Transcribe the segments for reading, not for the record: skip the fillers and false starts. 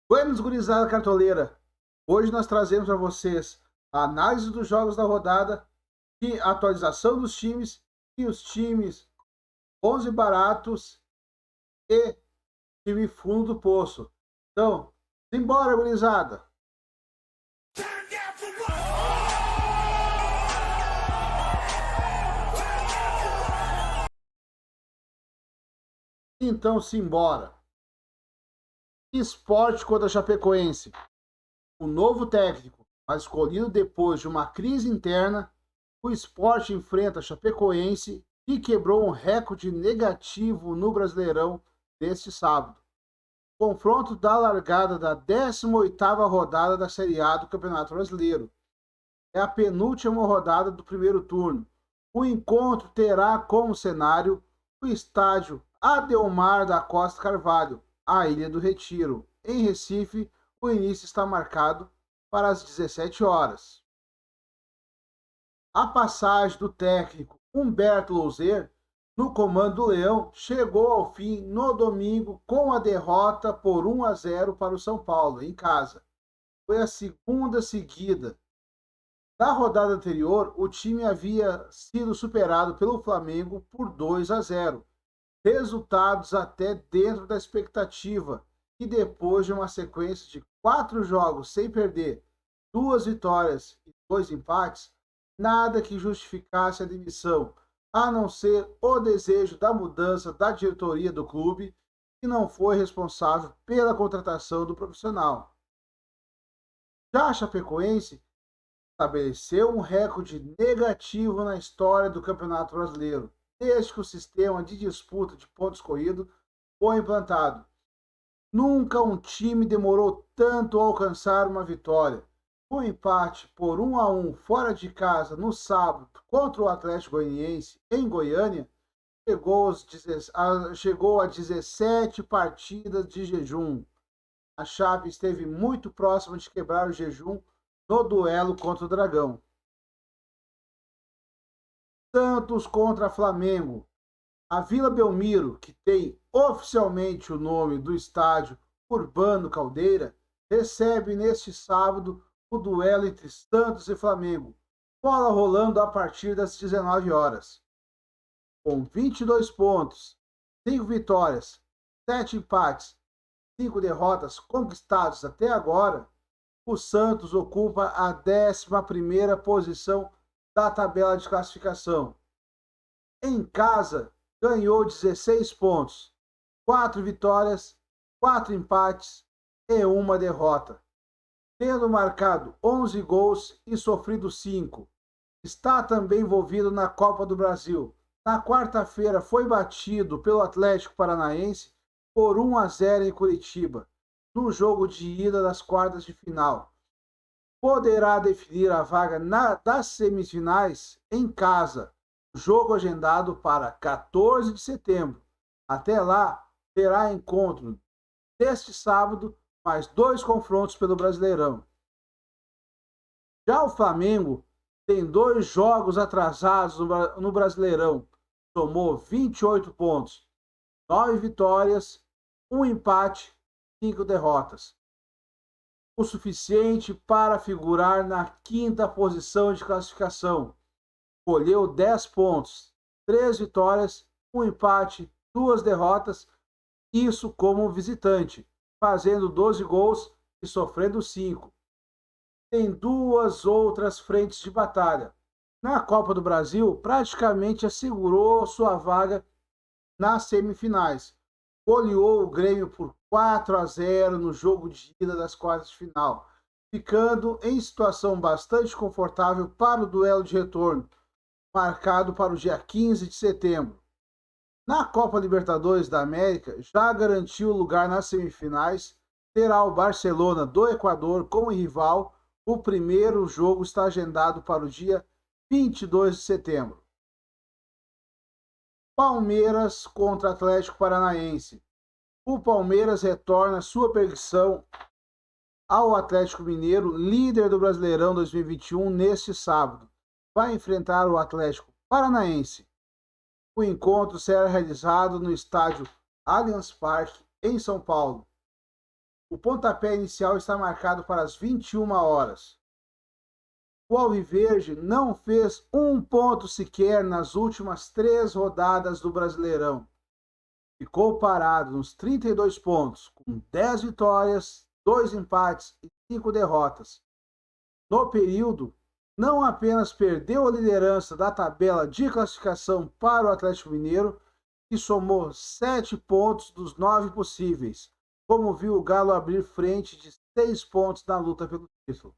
Buenos, gurizada cartoleira. Hoje nós trazemos para vocês a análise dos jogos da rodada, e a atualização dos times e os times bons e baratos e time fundo do poço. Então, simbora, gurizada! Então, simbora! Sport contra Chapecoense. O novo técnico, mas escolhido depois de uma crise interna, o Sport enfrenta a Chapecoense e quebrou um recorde negativo no Brasileirão neste sábado. Confronto da largada da 18ª rodada da Série A do Campeonato Brasileiro. É a penúltima rodada do primeiro turno. O encontro terá como cenário o estádio Adelmar da Costa Carvalho, a Ilha do Retiro. Em Recife, o início está marcado para as 17 horas. A passagem do técnico Humberto Louser no comando do Leão chegou ao fim no domingo com a derrota por 1-0 para o São Paulo, em casa. Foi a segunda seguida. Na rodada anterior, o time havia sido superado pelo Flamengo por 2-0. Resultados até dentro da expectativa. E depois de uma sequência de 4 jogos sem perder, 2 vitórias e 2 empates, nada que justificasse a demissão, a não ser o desejo da mudança da diretoria do clube, que não foi responsável pela contratação do profissional. Já a Chapecoense estabeleceu um recorde negativo na história do Campeonato Brasileiro, desde que o sistema de disputa de pontos corridos foi implantado. Nunca um time demorou tanto a alcançar uma vitória. O empate por 1-1 fora de casa no sábado contra o Atlético Goianiense em Goiânia chegou a 17 partidas de jejum. A Chape esteve muito próxima de quebrar o jejum no duelo contra o Dragão. Santos contra Flamengo. A Vila Belmiro, que tem oficialmente o nome do estádio Urbano Caldeira, recebe neste sábado o duelo entre Santos e Flamengo. Bola rolando a partir das 19 horas. Com 22 pontos, 5 vitórias, 7 empates, 5 derrotas conquistados até agora, o Santos ocupa a 11ª posição da tabela de classificação. Em casa, ganhou 16 pontos, 4 vitórias, 4 empates e 1 derrota, tendo marcado 11 gols e sofrido 5. Está também envolvido na Copa do Brasil. Na quarta-feira foi batido pelo Atlético Paranaense por 1-0 em Curitiba, no jogo de ida das quartas de final. Poderá definir a vaga das semifinais em casa, jogo agendado para 14 de setembro. Até lá, terá encontro deste sábado, mais 2 confrontos pelo Brasileirão. Já o Flamengo tem 2 jogos atrasados no Brasileirão. Tomou 28 pontos, 9 vitórias, 1 empate, 5 derrotas. O suficiente para figurar na 5ª posição de classificação. Colheu 10 pontos, 3 vitórias, 1 empate, 2 derrotas, isso como visitante, fazendo 12 gols e sofrendo 5. Tem 2 outras frentes de batalha. Na Copa do Brasil, praticamente assegurou sua vaga nas semifinais. Goleou o Grêmio por 4-0 no jogo de ida das quartas de final, ficando em situação bastante confortável para o duelo de retorno, marcado para o dia 15 de setembro. Na Copa Libertadores da América, já garantiu lugar nas semifinais, terá o Barcelona do Equador como rival. O primeiro jogo está agendado para o dia 22 de setembro. Palmeiras contra Atlético Paranaense. O Palmeiras retorna sua perseguição ao Atlético Mineiro, líder do Brasileirão 2021, neste sábado. Vai enfrentar o Atlético Paranaense. O encontro será realizado no estádio Allianz Parque, em São Paulo. O pontapé inicial está marcado para as 21 horas. O Alviverde não fez um ponto sequer nas últimas 3 rodadas do Brasileirão. Ficou parado nos 32 pontos, com 10 vitórias, 2 empates e 5 derrotas. No período, não apenas perdeu a liderança da tabela de classificação para o Atlético Mineiro, que somou 7 pontos dos 9 possíveis, como viu o Galo abrir frente de 6 pontos na luta pelo título.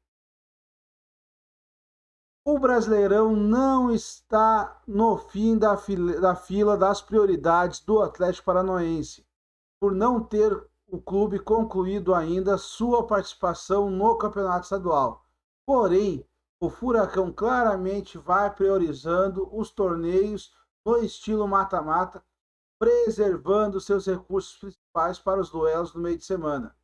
O Brasileirão não está no fim da fila das prioridades do Atlético Paranaense, por não ter o clube concluído ainda sua participação no Campeonato Estadual. Porém, o Furacão claramente vai priorizando os torneios no estilo mata-mata, preservando seus recursos principais para os duelos no meio de semana.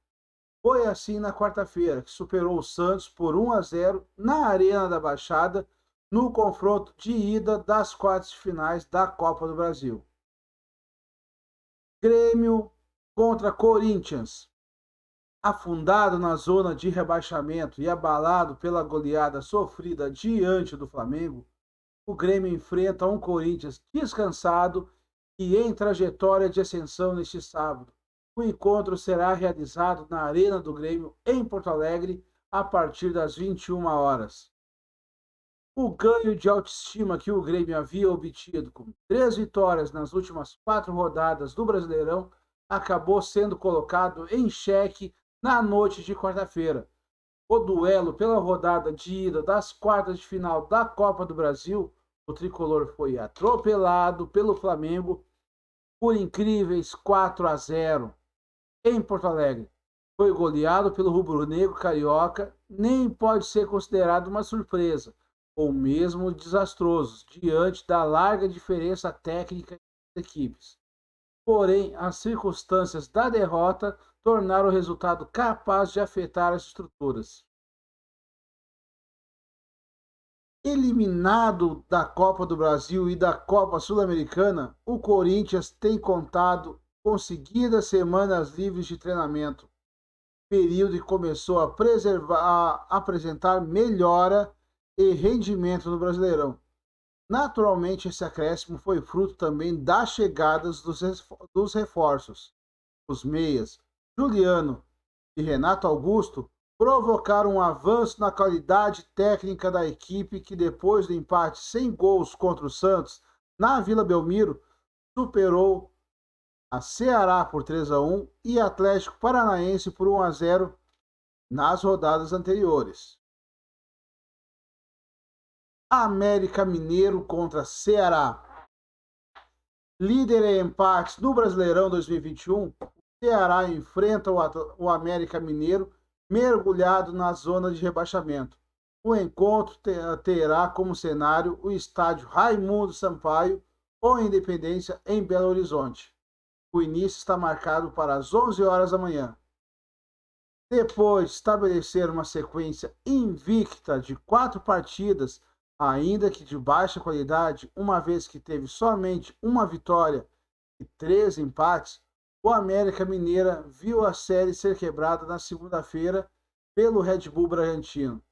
Foi assim na quarta-feira, que superou o Santos por 1-0 na Arena da Baixada, no confronto de ida das quartas de finais da Copa do Brasil. Grêmio contra Corinthians. Afundado na zona de rebaixamento e abalado pela goleada sofrida diante do Flamengo, o Grêmio enfrenta um Corinthians descansado e em trajetória de ascensão neste sábado. O encontro será realizado na Arena do Grêmio, em Porto Alegre, a partir das 21 horas. O ganho de autoestima que o Grêmio havia obtido com 3 vitórias nas últimas 4 rodadas do Brasileirão acabou sendo colocado em xeque na noite de quarta-feira. O duelo pela rodada de ida das quartas de final da Copa do Brasil, o tricolor foi atropelado pelo Flamengo por incríveis 4-0 em Porto Alegre. Foi goleado pelo rubro-negro carioca, nem pode ser considerado uma surpresa, ou mesmo desastroso, diante da larga diferença técnica das equipes. Porém, as circunstâncias da derrota tornaram o resultado capaz de afetar as estruturas. Eliminado da Copa do Brasil e da Copa Sul-Americana, o Corinthians tem contado com seguidas semanas livres de treinamento, período que começou a apresentar melhora e rendimento no Brasileirão. Naturalmente, esse acréscimo foi fruto também das chegadas dos reforços. Os meias Juliano e Renato Augusto provocaram um avanço na qualidade técnica da equipe que, depois do empate sem gols contra o Santos na Vila Belmiro, superou a Ceará por 3-1 e Atlético Paranaense por 1-0 nas rodadas anteriores. América Mineiro contra Ceará. Líder em empates no Brasileirão 2021, o Ceará enfrenta o América Mineiro mergulhado na zona de rebaixamento. O encontro terá como cenário o estádio Raimundo Sampaio ou Independência em Belo Horizonte. O início está marcado para as 11 horas da manhã. Depois de estabelecer uma sequência invicta de 4 partidas, ainda que de baixa qualidade, uma vez que teve somente uma vitória e 3 empates, o América Mineira viu a série ser quebrada na segunda-feira pelo Red Bull Bragantino.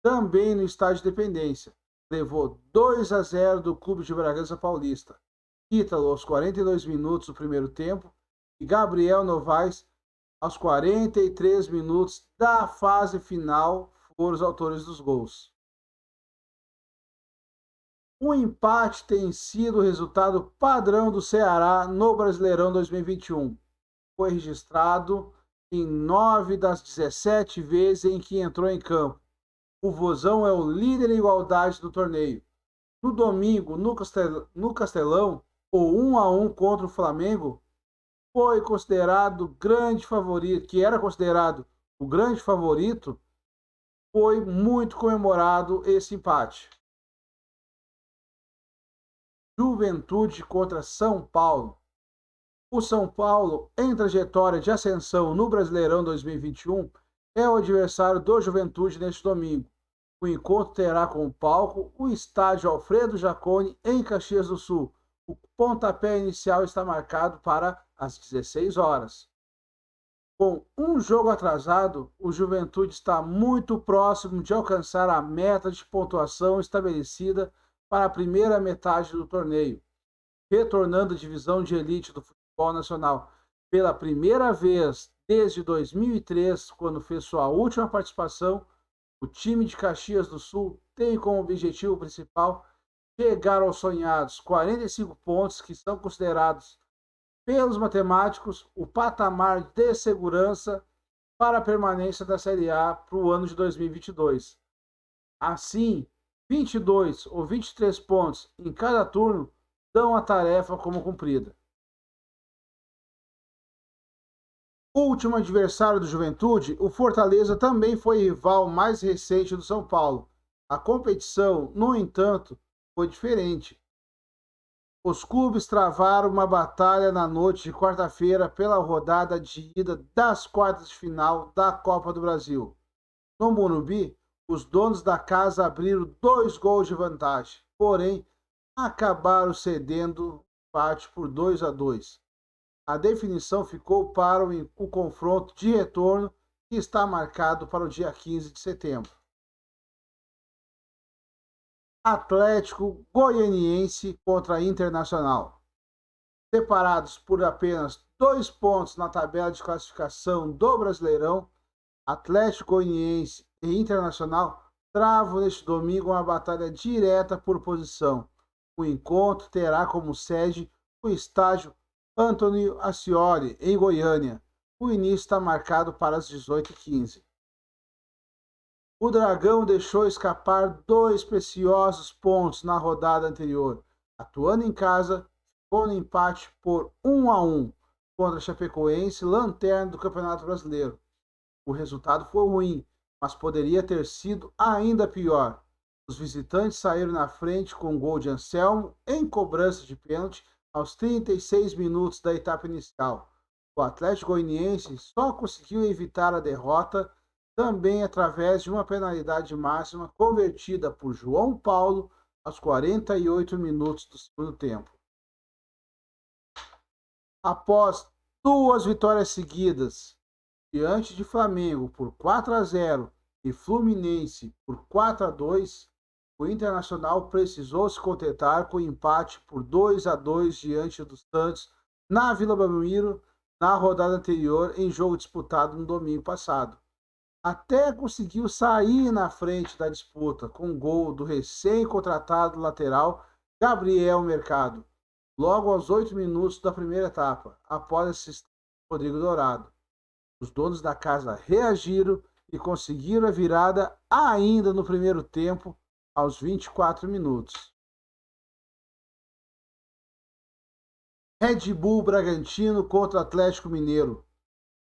Também no estádio Independência, levou 2-0 do Clube de Bragança Paulista. Ítalo aos 42 minutos do primeiro tempo e Gabriel Novaes aos 43 minutos da fase final foram os autores dos gols. O empate tem sido o resultado padrão do Ceará no Brasileirão 2021. Foi registrado em 9 das 17 vezes em que entrou em campo. O Vozão é o líder em igualdade do torneio. No domingo, no Castelão, o 1-1 contra o Flamengo, foi considerado grande favorito, que era considerado o grande favorito, foi muito comemorado esse empate. Juventude contra São Paulo. O São Paulo, em trajetória de ascensão no Brasileirão 2021, é o adversário do Juventude neste domingo. O encontro terá como palco o estádio Alfredo Jaconi, em Caxias do Sul. O pontapé inicial está marcado para as 16 horas. Com um jogo atrasado, o Juventude está muito próximo de alcançar a meta de pontuação estabelecida para a primeira metade do torneio, retornando à divisão de elite do futebol nacional pela primeira vez desde 2003, quando fez sua última participação. O time de Caxias do Sul tem como objetivo principal chegar aos sonhados 45 pontos, que são considerados pelos matemáticos o patamar de segurança para a permanência da Série A para o ano de 2022. Assim, 22 ou 23 pontos em cada turno dão a tarefa como cumprida. O último adversário do Juventude, o Fortaleza, também foi rival mais recente do São Paulo. A competição, no entanto, foi diferente. Os clubes travaram uma batalha na noite de quarta-feira pela rodada de ida das quartas de final da Copa do Brasil. No Morumbi, os donos da casa abriram 2 gols de vantagem, porém acabaram cedendo empate por 2-2. A definição ficou para o confronto de retorno, que está marcado para o dia 15 de setembro. Atlético Goianiense contra Internacional. Separados por apenas 2 pontos na tabela de classificação do Brasileirão, Atlético Goianiense e Internacional travam neste domingo uma batalha direta por posição. O encontro terá como sede o estádio Antônio Ascioli, em Goiânia. O início está marcado para as 18h15. O Dragão deixou escapar 2 preciosos pontos na rodada anterior. Atuando em casa, ficou no empate por 1-1 contra a Chapecoense, lanterna do Campeonato Brasileiro. O resultado foi ruim, mas poderia ter sido ainda pior. Os visitantes saíram na frente com um gol de Anselmo em cobrança de pênalti aos 36 minutos da etapa inicial. O Atlético Goianiense só conseguiu evitar a derrota também através de uma penalidade máxima convertida por João Paulo aos 48 minutos do segundo tempo. Após 2 vitórias seguidas, diante de Flamengo por 4-0 e Fluminense por 4-2, o Internacional precisou se contentar com o empate por 2-2 diante do Santos na Vila Belmiro na rodada anterior, em jogo disputado no domingo passado. Até conseguiu sair na frente da disputa com o gol do recém-contratado lateral Gabriel Mercado, logo aos 8 minutos da primeira etapa, após assistência de Rodrigo Dourado. Os donos da casa reagiram e conseguiram a virada ainda no primeiro tempo, aos 24 minutos. Red Bull Bragantino contra Atlético Mineiro.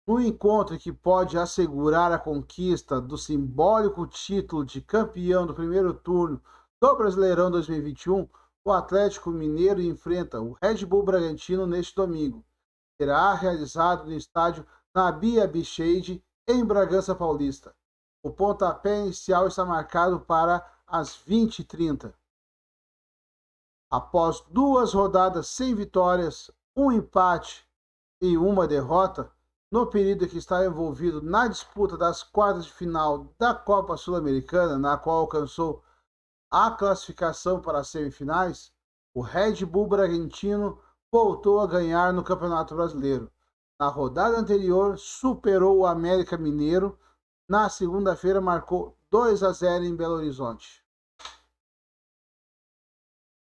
No encontro que pode assegurar a conquista do simbólico título de campeão do primeiro turno do Brasileirão 2021, o Atlético Mineiro enfrenta o Red Bull Bragantino neste domingo. Será realizado no estádio Nabi Abicheid, em Bragança Paulista. O pontapé inicial está marcado para as 20h30. Após 2 rodadas sem vitórias, um empate e uma derrota, no período que está envolvido na disputa das quartas de final da Copa Sul-Americana, na qual alcançou a classificação para as semifinais, o Red Bull Bragantino voltou a ganhar no Campeonato Brasileiro. Na rodada anterior, superou o América Mineiro. Na segunda-feira, marcou 2-0 em Belo Horizonte.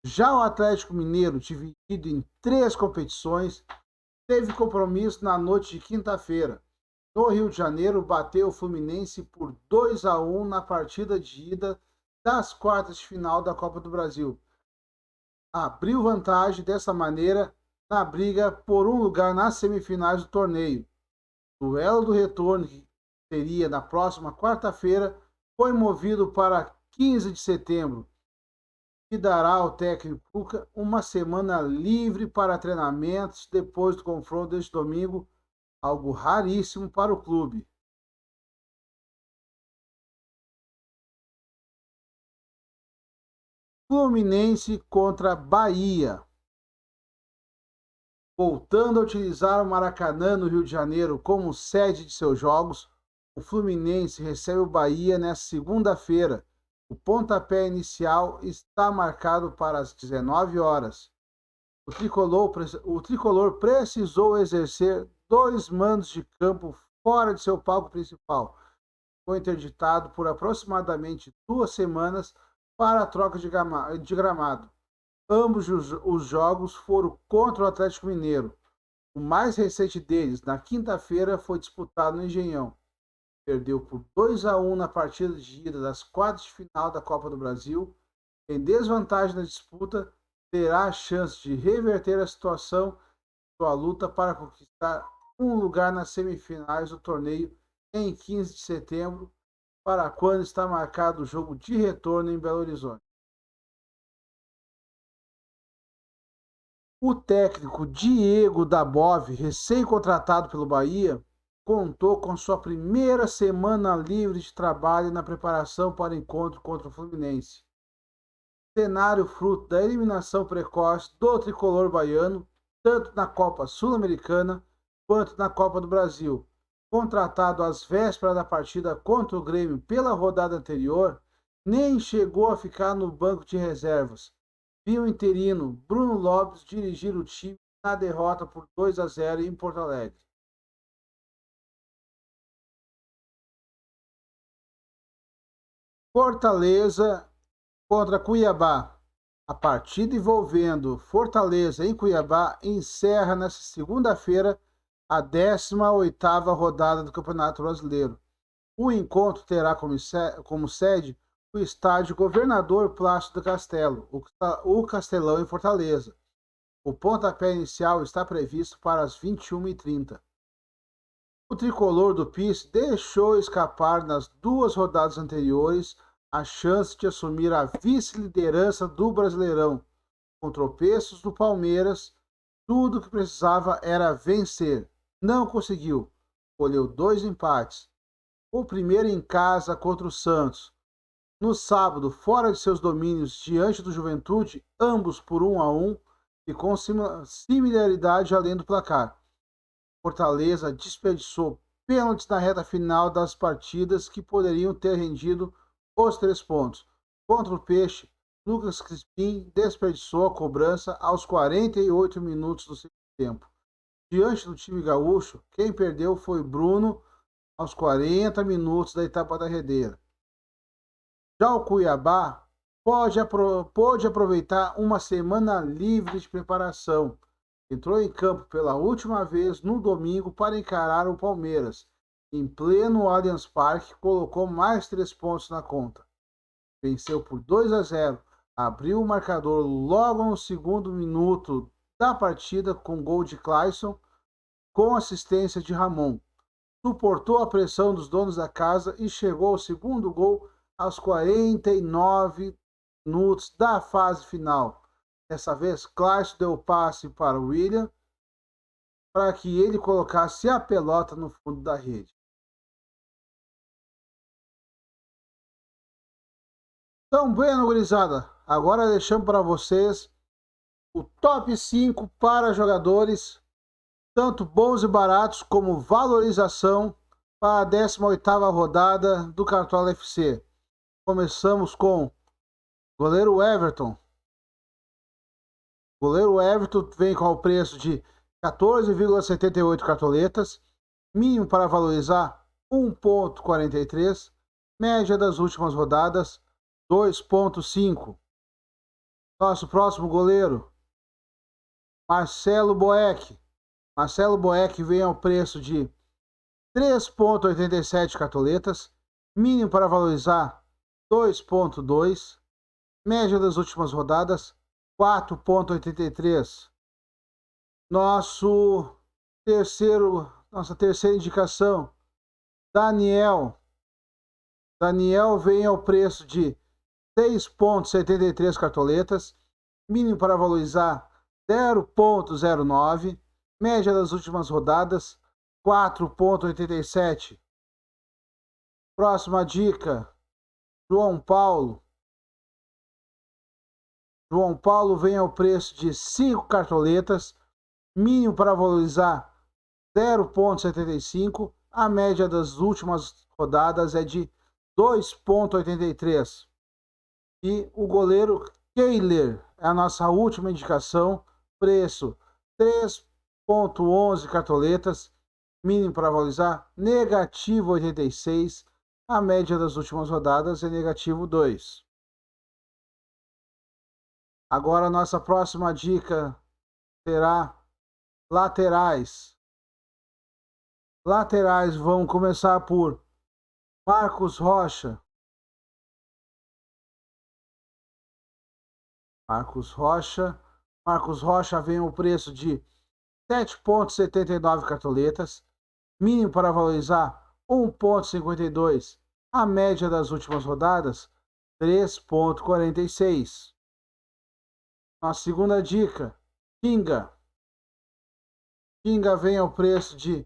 Já o Atlético Mineiro, dividido em 3 competições, teve compromisso na noite de quinta-feira. No Rio de Janeiro, bateu o Fluminense por 2-1 na partida de ida das quartas de final da Copa do Brasil. Abriu vantagem dessa maneira na briga por um lugar nas semifinais do torneio. O duelo do retorno, que seria na próxima quarta-feira, foi movido para 15 de setembro, que dará ao técnico Cuca uma semana livre para treinamentos depois do confronto deste domingo, algo raríssimo para o clube. Fluminense contra Bahia. Voltando a utilizar o Maracanã, no Rio de Janeiro, como sede de seus jogos, o Fluminense recebe o Bahia nesta segunda-feira. O pontapé inicial está marcado para as 19 horas. O tricolor precisou exercer 2 mandos de campo fora de seu palco principal. Foi interditado por aproximadamente 2 semanas para a troca de gramado. Ambos os jogos foram contra o Atlético Mineiro. O mais recente deles, na quinta-feira, foi disputado no Engenhão. Perdeu por 2-1 na partida de ida das quartas de final da Copa do Brasil. Em desvantagem na disputa, terá a chance de reverter a situação em sua luta para conquistar um lugar nas semifinais do torneio em 15 de setembro, para quando está marcado o jogo de retorno em Belo Horizonte. O técnico Diego Dabov, recém-contratado pelo Bahia, contou com sua primeira semana livre de trabalho na preparação para o encontro contra o Fluminense. Cenário fruto da eliminação precoce do tricolor baiano, tanto na Copa Sul-Americana quanto na Copa do Brasil. Contratado às vésperas da partida contra o Grêmio pela rodada anterior, nem chegou a ficar no banco de reservas. Viu o interino Bruno Lopes dirigir o time na derrota por 2-0 em Porto Alegre. Fortaleza contra Cuiabá. A partida envolvendo Fortaleza em Cuiabá encerra nesta segunda-feira a 18ª rodada do Campeonato Brasileiro. O encontro terá como sede o estádio Governador Plácido Castelo, o Castelão em Fortaleza. O pontapé inicial está previsto para as 21h30. O tricolor do PIS deixou escapar nas 2 rodadas anteriores a chance de assumir a vice-liderança do Brasileirão. Com tropeços do Palmeiras, tudo o que precisava era vencer. Não conseguiu. Colheu 2 empates. O primeiro em casa contra o Santos. No sábado, fora de seus domínios diante do Juventude, ambos por 1-1 e com similaridade além do placar. Fortaleza desperdiçou pênaltis na reta final das partidas que poderiam ter rendido os 3 pontos. Contra o Peixe, Lucas Crispim desperdiçou a cobrança aos 48 minutos do segundo tempo. Diante do time gaúcho, quem perdeu foi Bruno aos 40 minutos da etapa da Redeira. Já o Cuiabá pôde aproveitar uma semana livre de preparação. Entrou em campo pela última vez no domingo para encarar o Palmeiras. Em pleno Allianz Parque, colocou mais 3 pontos na conta. Venceu por 2-0, abriu o marcador logo no segundo minuto da partida com gol de Clayson, com assistência de Ramon. Suportou a pressão dos donos da casa e chegou ao segundo gol aos 49 minutos da fase final. Dessa vez, Clayson deu o passe para o William para que ele colocasse a pelota no fundo da rede. Então, bueno, gurizada, agora deixamos para vocês o top 5 para jogadores, tanto bons e baratos como valorização para a 18ª rodada do Cartola FC. Começamos com goleiro Everton. Goleiro Everton vem com o preço de 14,78 cartoletas, mínimo para valorizar 1,43, média das últimas rodadas 2,5. Nosso próximo goleiro, Marcelo Boeck. Marcelo Boeck vem ao preço de 3,87 cartoletas, mínimo para valorizar 2,2, média das últimas rodadas 4,83. Nossa terceira indicação, Daniel. Daniel vem ao preço de 6,73 cartoletas, mínimo para valorizar 0,09, média das últimas rodadas 4,87. Próxima dica, João Paulo. João Paulo vem ao preço de 5 cartoletas, mínimo para valorizar 0,75. A média das últimas rodadas é de 2,83. E o goleiro Kehler é a nossa última indicação. Preço 3,11 cartoletas. Mínimo para valorizar negativo 86. A média das últimas rodadas é negativo 2. Agora a nossa próxima dica será laterais. Laterais vão começar por Marcos Rocha. Marcos Rocha vem o preço de 7,79 cartoletas. Mínimo para valorizar 1,52. A média das últimas rodadas 3,46. A segunda dica, Tinga. Tinga vem ao preço de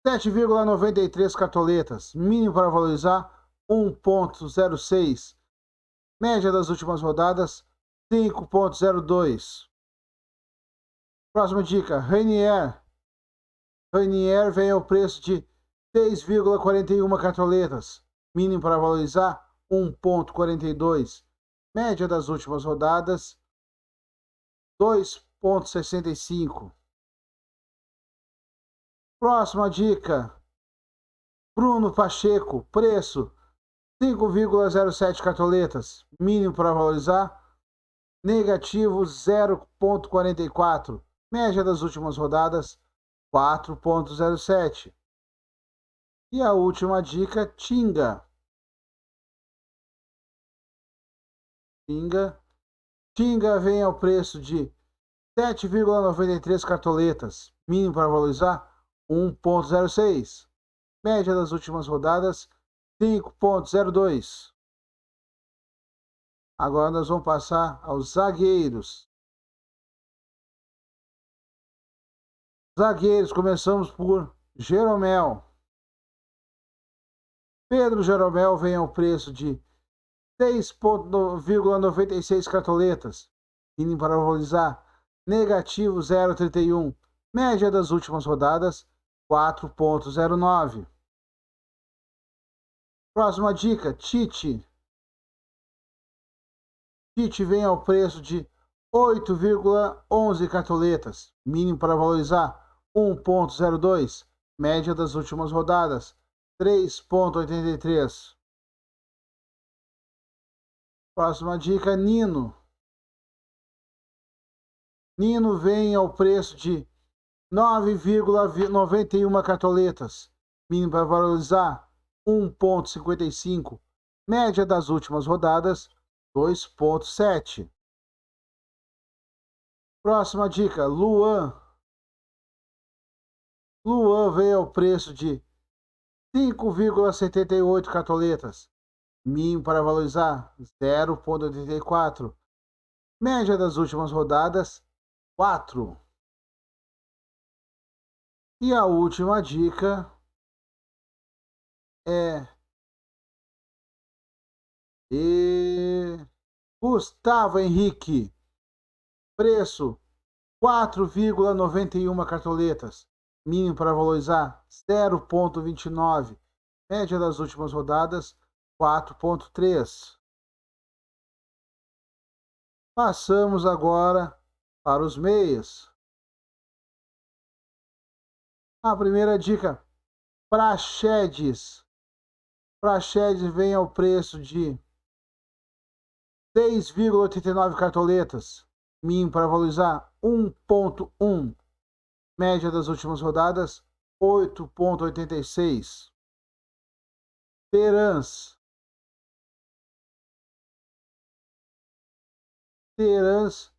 7,93 cartoletas. Mínimo para valorizar 1,06. Média das últimas rodadas 5,02. Próxima dica, Rainier. Rainier vem ao preço de 6,41 cartoletas. Mínimo para valorizar 1,42. Média das últimas rodadas 2,65. Próxima dica, Bruno Pacheco, preço 5,07 cartoletas, mínimo para valorizar, negativo 0,44, média das últimas rodadas 4,07. E a última dica, Tinga. Tinga vem ao preço de 7,93 cartoletas, mínimo para valorizar 1,06. Média das últimas rodadas 5,02. Agora nós vamos passar aos zagueiros. Zagueiros, começamos por Jeromel. Pedro Jeromel vem ao preço de 6,96 cartoletas, mínimo para valorizar negativo 0,31. Média das últimas rodadas 4,09. Próxima dica, Tite. Tite vem ao preço de 8,11 cartoletas, mínimo para valorizar 1,02. Média das últimas rodadas 3,83. Próxima dica, Nino. Nino vem ao preço de 9,91 cartoletas, mínimo para valorizar 1,55. Média das últimas rodadas 2,7. Próxima dica, Luan. Luan veio ao preço de 5,78 cartoletas, mínimo para valorizar 0,84. Média das últimas rodadas 4. E a última dica é Gustavo Henrique. Preço 4,91 cartoletas. Mínimo para valorizar 0,29. Média das últimas rodadas 4,3. Passamos agora para os meias. A primeira dica, Praxedes. Praxedes vem ao preço de 6,89 cartoletas. Mínimo para valorizar 1,1. Média das últimas rodadas 8,86. Terans. Terans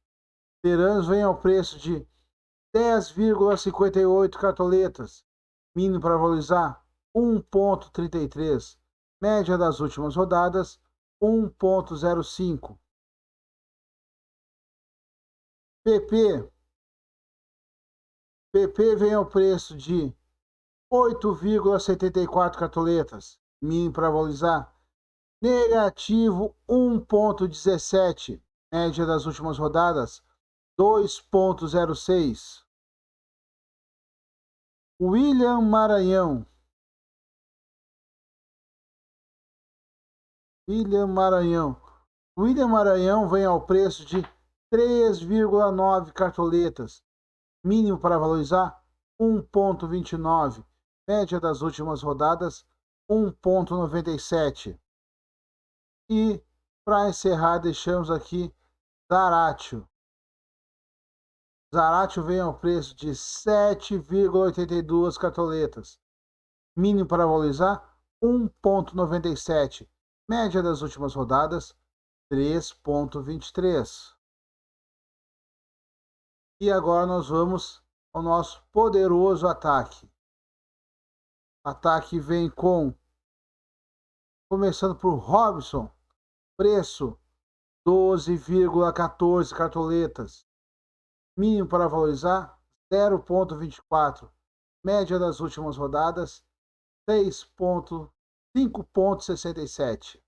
vem ao preço de 10,58 cartoletas. Mínimo para valorizar 1,33. Média das últimas rodadas 1,05. PP vem ao preço de 8,74 cartoletas. Mínimo para valorizar negativo 1,17. Média das últimas rodadas 2,06. William Maranhão. William Maranhão. William Maranhão vem ao preço de 3,9 cartoletas. Mínimo para valorizar 1,29. Média das últimas rodadas 1,97. E para encerrar deixamos aqui Zaratio. Zaratio vem ao preço de 7,82 cartoletas. Mínimo para valorizar 1,97. Média das últimas rodadas 3,23. E agora nós vamos ao nosso poderoso ataque. Ataque vem começando por Robson, preço 12,14 cartoletas. Mínimo para valorizar 0,24. Média das últimas rodadas 5,67.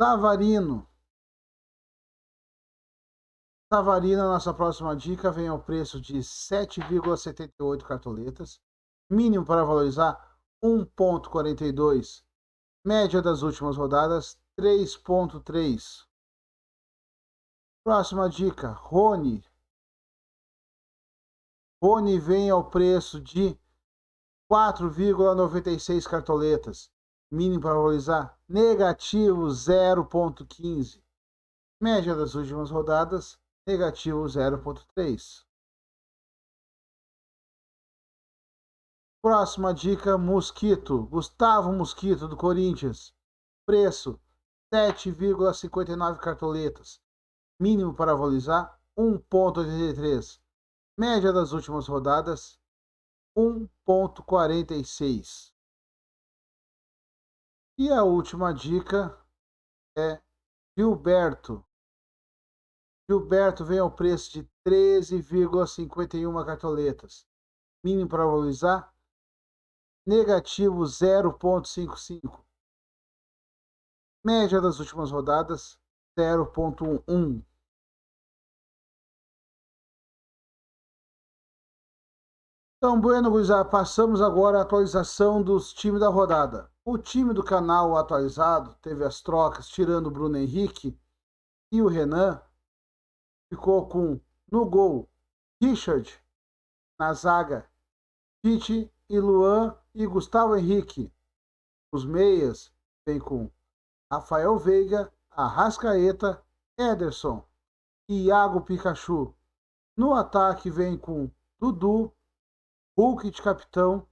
Savarino. Savarino, a nossa próxima dica, vem ao preço de 7,78 cartoletas. Mínimo para valorizar 1,42. Média das últimas rodadas 3,3. Próxima dica, Rony. Rony vem ao preço de 4,96 cartoletas. Mínimo para valorizar negativo 0,15. Média das últimas rodadas negativo 0,3. Próxima dica, Mosquito. Gustavo Mosquito, do Corinthians. Preço 7,59 cartoletas. Mínimo para valorizar 1,83. Média das últimas rodadas 1,46. E a última dica é Gilberto. Gilberto vem ao preço de 13,51 cartoletas. Mínimo para valorizar negativo 0,55. Média das últimas rodadas 0,11. Então, bueno, gurizada, passamos agora a atualização dos times da rodada. O time do canal atualizado teve as trocas, tirando o Bruno Henrique e o Renan. Ficou com, no gol, Richard, na zaga, Tite e Luan e Gustavo Henrique. Os meias vem com Rafael Veiga, Arrascaeta, Ederson e Iago Pikachu. No ataque vem com Dudu, Hulk de capitão,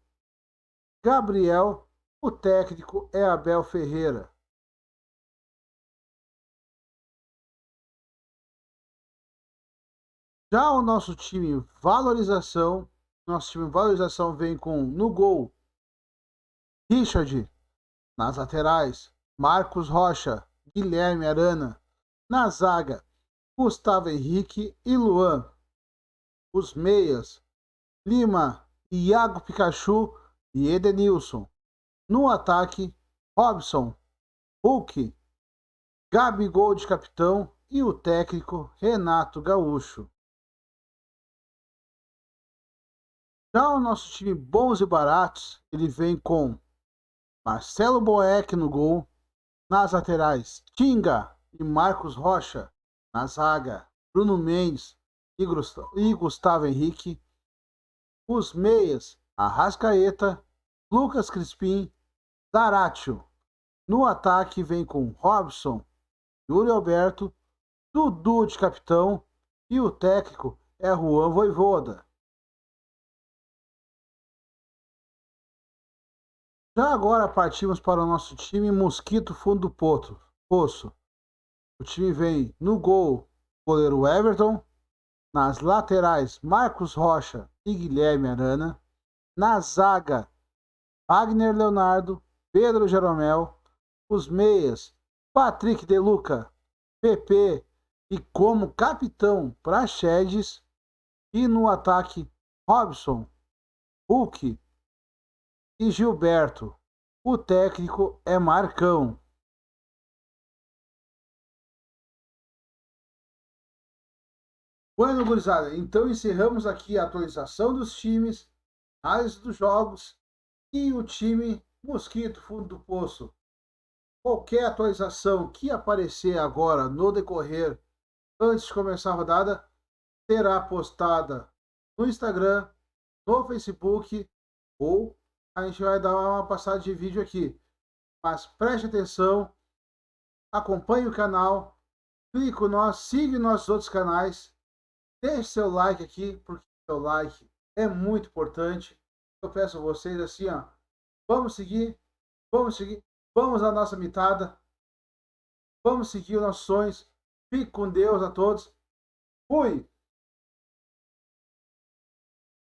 Gabriel, o técnico é Abel Ferreira. Já o nosso time valorização vem com no gol Richard, nas laterais Marcos Rocha, Guilherme Arana, na zaga Gustavo Henrique e Luan. Os meias Lima, Iago Pikachu e Edenilson. No ataque, Robson, Hulk, Gabigol de capitão e o técnico Renato Gaúcho. Já o nosso time bons e baratos, ele vem com Marcelo Boeck no gol, nas laterais Tinga e Marcos Rocha, na zaga Bruno Mendes e Gustavo Henrique. Os meias, Arrascaeta, Lucas Crispim, Zaratio. No ataque vem com Robson, Yuri Alberto, Dudu de capitão e o técnico é Juan Voivoda. Já agora partimos para o nosso time Mosquito Fundo do Poço. O time vem no gol, goleiro Everton, nas laterais Marcos Rocha e Guilherme Arana, na zaga Wagner Leonardo, Pedro Jeromel, os meias Patrick De Luca, PP e como capitão Praxedes, e no ataque Robson, Hulk e Gilberto. O técnico é Marcão. Bueno, gurizada, então encerramos aqui a atualização dos times, análise dos jogos e o time Mosquito Fundo do Poço. Qualquer atualização que aparecer agora no decorrer, antes de começar a rodada, será postada no Instagram, no Facebook, ou a gente vai dar uma passada de vídeo aqui. Mas preste atenção, acompanhe o canal, clique no nós, siga nossos outros canais, deixe seu like aqui, porque seu like é muito importante. Eu peço a vocês assim, ó, vamos seguir, vamos seguir, vamos à nossa mitada, vamos seguir os nossos sonhos. Fique com Deus a todos. Fui!